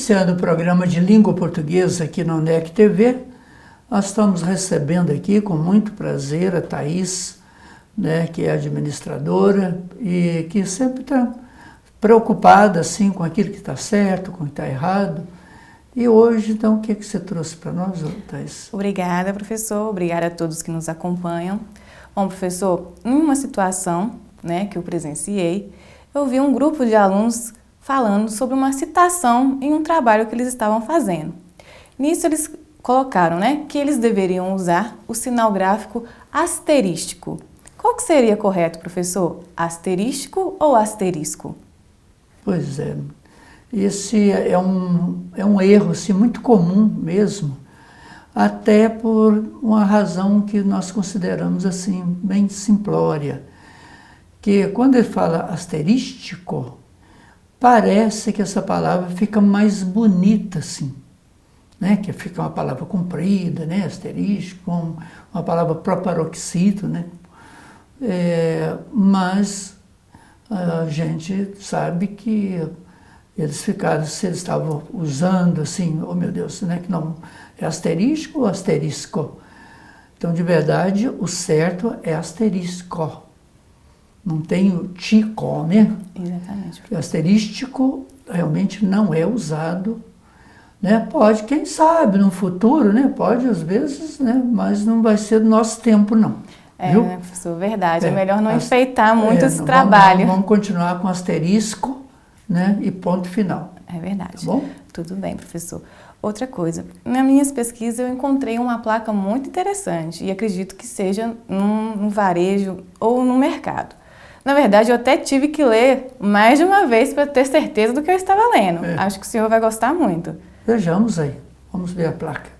Iniciando o programa de língua portuguesa aqui na UNEC TV, nós estamos recebendo aqui com muito prazer a Thaís, né, que é administradora e que sempre está preocupada assim, com aquilo que está certo, com o que está errado. E hoje, então, o que você trouxe para nós, Thaís? Obrigada, professor. Obrigada a todos que nos acompanham. Bom, professor, em uma situação, né, que eu presenciei, eu vi um grupo de alunos falando sobre uma citação em um trabalho que eles estavam fazendo. Nisso eles colocaram, né, que eles deveriam usar o sinal gráfico asterístico. Qual que seria correto, professor? Asterístico ou asterisco? Pois é, esse é um erro assim, muito comum mesmo, até por uma razão que nós consideramos assim, bem simplória, que quando ele fala asterístico, parece que essa palavra fica mais bonita, assim, né? Que fica uma palavra comprida, né? Asterístico, uma palavra proparoxítono, né? Mas a gente sabe que eles ficaram, se eles estavam usando assim, oh meu Deus, né? Que não é asterístico ou asterisco? Então, de verdade, o certo é asterisco. Não tem o tico, né? Exatamente. O asterístico realmente não é usado, né? Pode, quem sabe, no futuro, né? Pode às vezes, né? Mas não vai ser do nosso tempo, não. Viu? Né, professor? Verdade. É melhor não enfeitar muito esse não, trabalho. Vamos continuar com asterisco, né? E ponto final. É verdade. Tá bom? Tudo bem, professor. Outra coisa, nas minhas pesquisas eu encontrei uma placa muito interessante e acredito que seja num varejo ou no mercado. Na verdade, eu até tive que ler mais de uma vez para ter certeza do que eu estava lendo. Acho que o senhor vai gostar muito. Vejamos aí. Vamos ver a placa.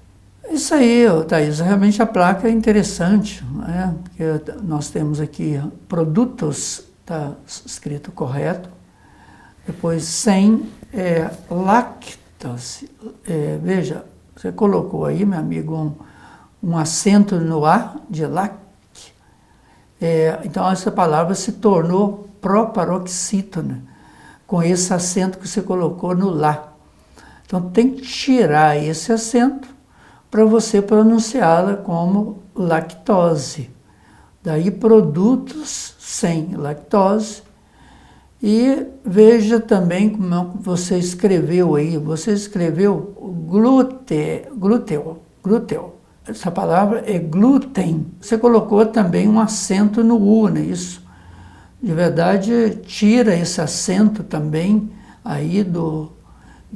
Isso aí, Thaís, realmente a placa é interessante, né? Porque nós temos aqui produtos, está escrito correto. Depois, sem lactose. Veja, você colocou aí, meu amigo, um acento no A de lactose. Então, essa palavra se tornou proparoxítona, com esse acento que você colocou no lá. Então, tem que tirar esse acento para você pronunciá-la como lactose. Daí, produtos sem lactose. E veja também como você escreveu aí. Você escreveu glúteo. Essa palavra é glúten. Você colocou também um acento no U, não é isso? De verdade, tira esse acento também aí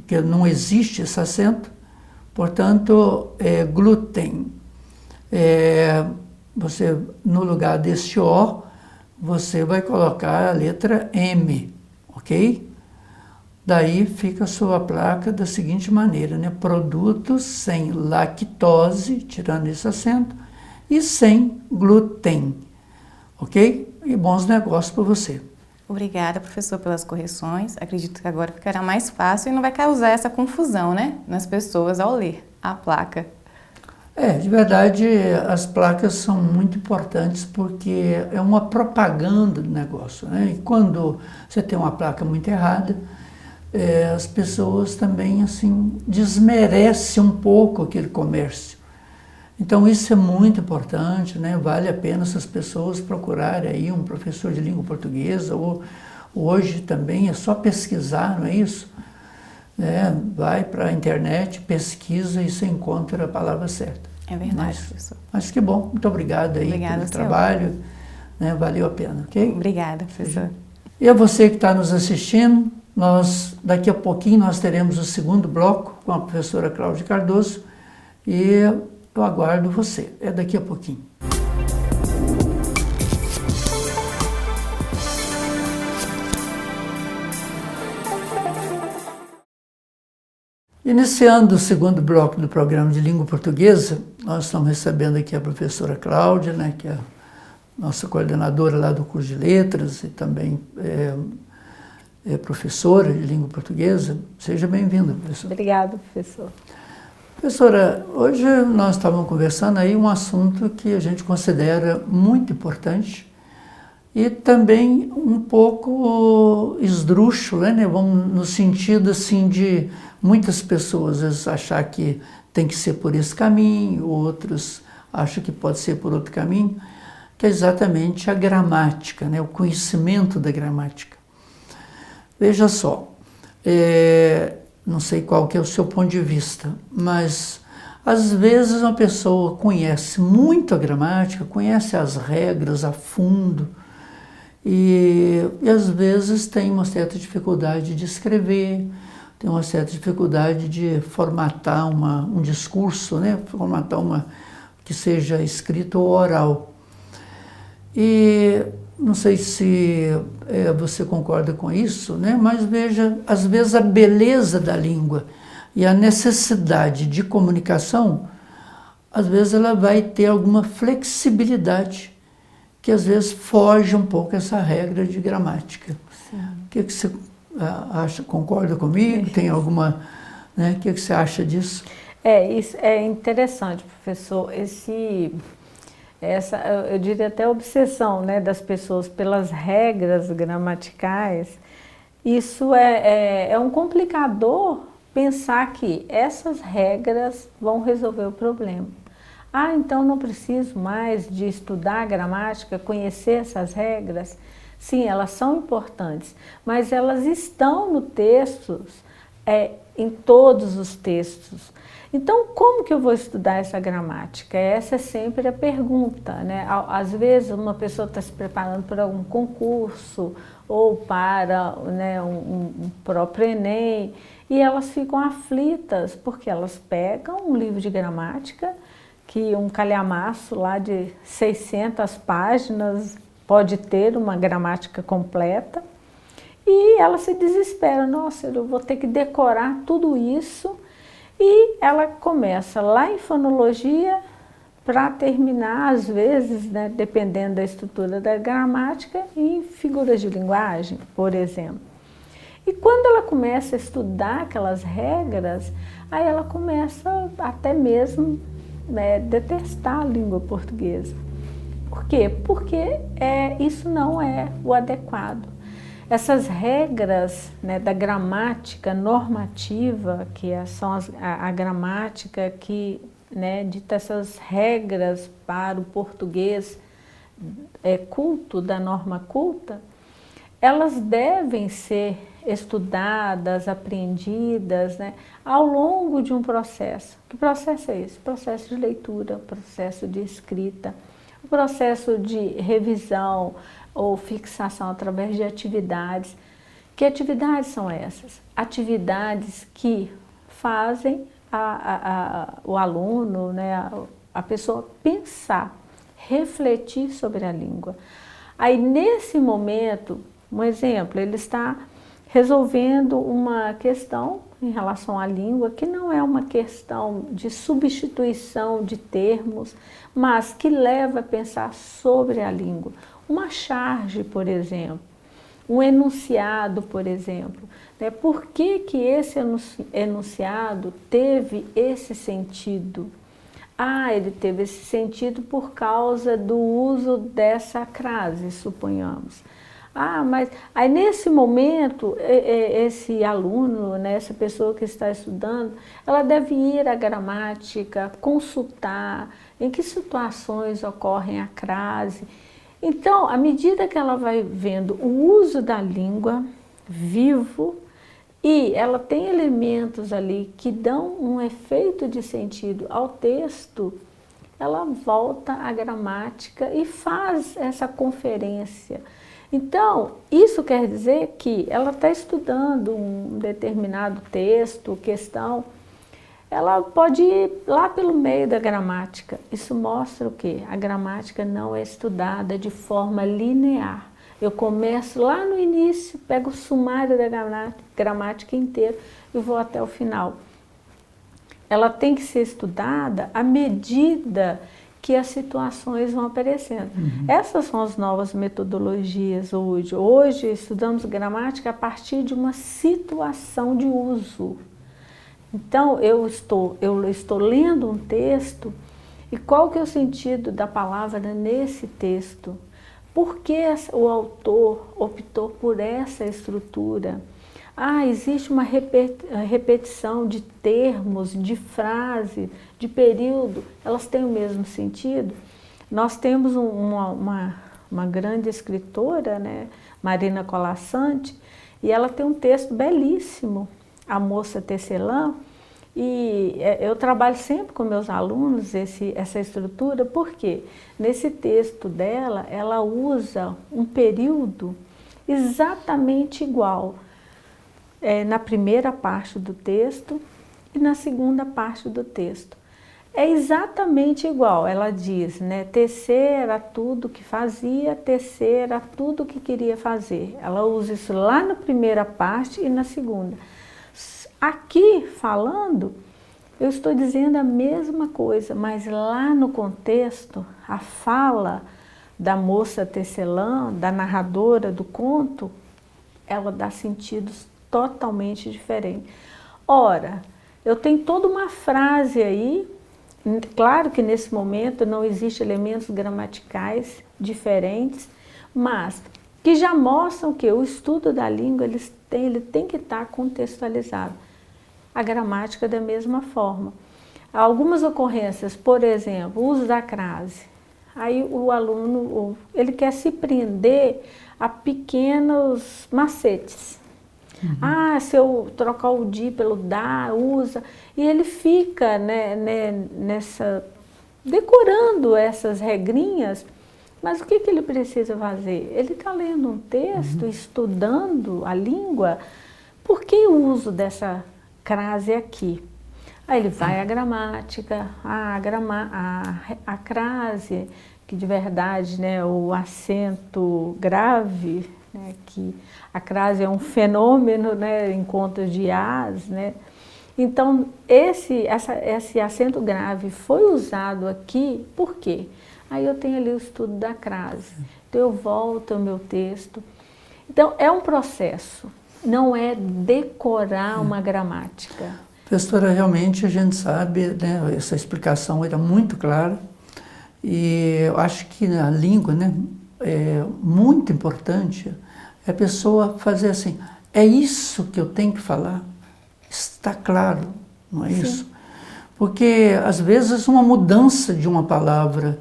que não existe esse acento. Portanto, é glúten. Você, no lugar desse O, você vai colocar a letra M, ok? Daí fica a sua placa da seguinte maneira, né? Produtos sem lactose, tirando esse acento, e sem glúten, ok? E bons negócios para você. Obrigada, professor, pelas correções. Acredito que agora ficará mais fácil e não vai causar essa confusão, né, nas pessoas ao ler a placa. De verdade, as placas são muito importantes porque é uma propaganda do negócio, né? E quando você tem uma placa muito errada, as pessoas também assim desmerecem um pouco aquele comércio. Então isso é muito importante, né? Vale a pena essas pessoas procurarem aí um professor de língua portuguesa, ou hoje também é só pesquisar, não é isso? Vai para a internet, pesquisa e você encontra a palavra certa. É verdade, professor. Mas que bom, muito obrigado aí pelo trabalho, né? Valeu a pena, ok? Obrigada, professor. E a você que está nos assistindo, daqui a pouquinho nós teremos o segundo bloco com a professora Cláudia Cardoso e eu aguardo você. É daqui a pouquinho. Iniciando o segundo bloco do programa de língua portuguesa, nós estamos recebendo aqui a professora Cláudia, né, que é a nossa coordenadora lá do curso de letras e também é professora de língua portuguesa. Seja bem-vinda, professora. Obrigada, professor. Professora, hoje nós estávamos conversando aí um assunto que a gente considera muito importante, e também um pouco esdrúxula, né? Vamos no sentido assim de muitas pessoas às vezes achar que tem que ser por esse caminho, outros acham que pode ser por outro caminho, que é exatamente a gramática, né? O conhecimento da gramática. Veja só, não sei qual que é o seu ponto de vista, mas às vezes uma pessoa conhece muito a gramática, conhece as regras a fundo, e às vezes tem uma certa dificuldade de escrever, tem uma certa dificuldade de formatar um discurso, né? Formatar que seja escrito ou oral. E não sei se você concorda com isso, né? Mas veja, às vezes a beleza da língua e a necessidade de comunicação, às vezes ela vai ter alguma flexibilidade que às vezes foge um pouco essa regra de gramática. Sim. O que você acha? Concorda comigo? Tem alguma, né? O que você acha disso? Isso é interessante, professor. Eu diria até a obsessão, né, das pessoas pelas regras gramaticais. Isso é um complicador pensar que essas regras vão resolver o problema. Então não preciso mais de estudar gramática, conhecer essas regras. Sim, elas são importantes, mas elas estão no texto, em todos os textos. Então, como que eu vou estudar essa gramática? Essa é sempre a pergunta, né? Às vezes uma pessoa está se preparando para algum concurso ou para, né, um próprio Enem, e elas ficam aflitas porque elas pegam um livro de gramática, que um calhamaço lá de 600 páginas pode ter uma gramática completa, e ela se desespera, nossa, eu vou ter que decorar tudo isso, e ela começa lá em fonologia para terminar, às vezes, né, dependendo da estrutura da gramática, em figuras de linguagem, por exemplo. E quando ela começa a estudar aquelas regras, aí ela começa até mesmo detestar a língua portuguesa. Por quê? Porque isso não é o adequado. Essas regras, né, da gramática normativa, que são a gramática que, né, dita essas regras para o português culto, da norma culta, elas devem ser estudadas, aprendidas, né, ao longo de um processo. Que processo é esse? Processo de leitura, processo de escrita, o processo de revisão ou fixação através de atividades. Que atividades são essas? Atividades que fazem o aluno, né, a pessoa pensar, refletir sobre a língua. Aí, nesse momento, um exemplo, ele está resolvendo uma questão em relação à língua, que não é uma questão de substituição de termos, mas que leva a pensar sobre a língua. Uma charge, por exemplo, um enunciado, por exemplo. Né? Por que que esse enunciado teve esse sentido? Ele teve esse sentido por causa do uso dessa crase, suponhamos. Mas aí nesse momento, esse aluno, né, essa pessoa que está estudando, ela deve ir à gramática, consultar em que situações ocorrem a crase. Então, à medida que ela vai vendo o uso da língua vivo, e ela tem elementos ali que dão um efeito de sentido ao texto, ela volta à gramática e faz essa conferência. Então, isso quer dizer que ela está estudando um determinado texto, questão, ela pode ir lá pelo meio da gramática. Isso mostra o quê? A gramática não é estudada de forma linear. Eu começo lá no início, pego o sumário da gramática inteiro e vou até o final. Ela tem que ser estudada à medida que as situações vão aparecendo. Essas são as novas metodologias hoje. Hoje estudamos gramática a partir de uma situação de uso. Então, eu estou lendo um texto, e qual que é o sentido da palavra nesse texto? por que o autor optou por essa estrutura? Ah, existe uma repetição de termos, de frase, de período, elas têm o mesmo sentido? Nós temos uma grande escritora, né, Marina Colasanti, e ela tem um texto belíssimo, A Moça Tecelã, e eu trabalho sempre com meus alunos essa estrutura, porque nesse texto dela, ela usa um período exatamente igual na primeira parte do texto e na segunda parte do texto. É exatamente igual, ela diz, né, tecer era tudo que fazia, tecer era tudo que queria fazer. Ela usa isso lá na primeira parte e na segunda. Aqui, falando, eu estou dizendo a mesma coisa, mas lá no contexto, a fala da moça tecelã, da narradora do conto, ela dá sentidos totalmente diferentes. Ora, eu tenho toda uma frase aí, claro que nesse momento não existem elementos gramaticais diferentes, mas que já mostram que o estudo da língua ele tem que estar contextualizado. A gramática da mesma forma. Algumas ocorrências, por exemplo, o uso da crase. Aí o aluno, ele quer se prender a pequenos macetes. Uhum. Ah, se eu trocar o di pelo da, usa. E ele fica, né, decorando essas regrinhas, mas o que ele precisa fazer? Ele está lendo um texto, estudando a língua, por que o uso dessa crase aqui? Aí ele vai à gramática, a crase, que de verdade, né, o acento grave, né, que a crase é um fenômeno, né, em contas de as, né? Então, esse acento grave foi usado aqui, por quê? Aí eu tenho ali o estudo da crase, então eu volto ao meu texto. Então, é um processo, não é decorar uma gramática. Professora, realmente a gente sabe, né, essa explicação era muito clara, e eu acho que a língua, né, é muito importante a pessoa fazer assim, é isso que eu tenho que falar, está claro, não é isso? Porque às vezes uma mudança de uma palavra,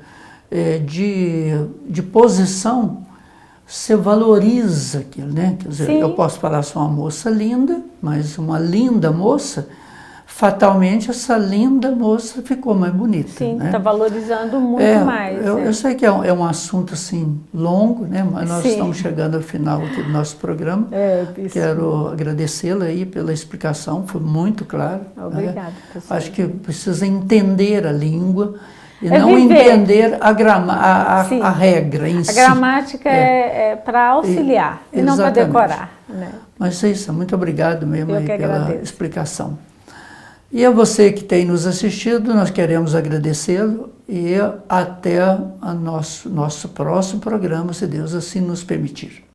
de posição, você valoriza aquilo, né? Quer dizer, eu posso falar só uma moça linda, mas uma linda moça, fatalmente essa linda moça ficou mais bonita. Sim, né? Está valorizando muito mais. Eu sei que é um assunto assim longo, né? Mas nós estamos chegando ao final aqui do nosso programa. Quero agradecê-la aí pela explicação, foi muito claro. Obrigada, né? professora. Acho que precisa entender a língua e não entender a regra em si. A gramática é para auxiliar e não para decorar. Né? Mas é isso, muito obrado mesmo aí pela explicação. E a você que tem nos assistido, nós queremos agradecê-lo e até o nosso próximo programa, se Deus assim nos permitir.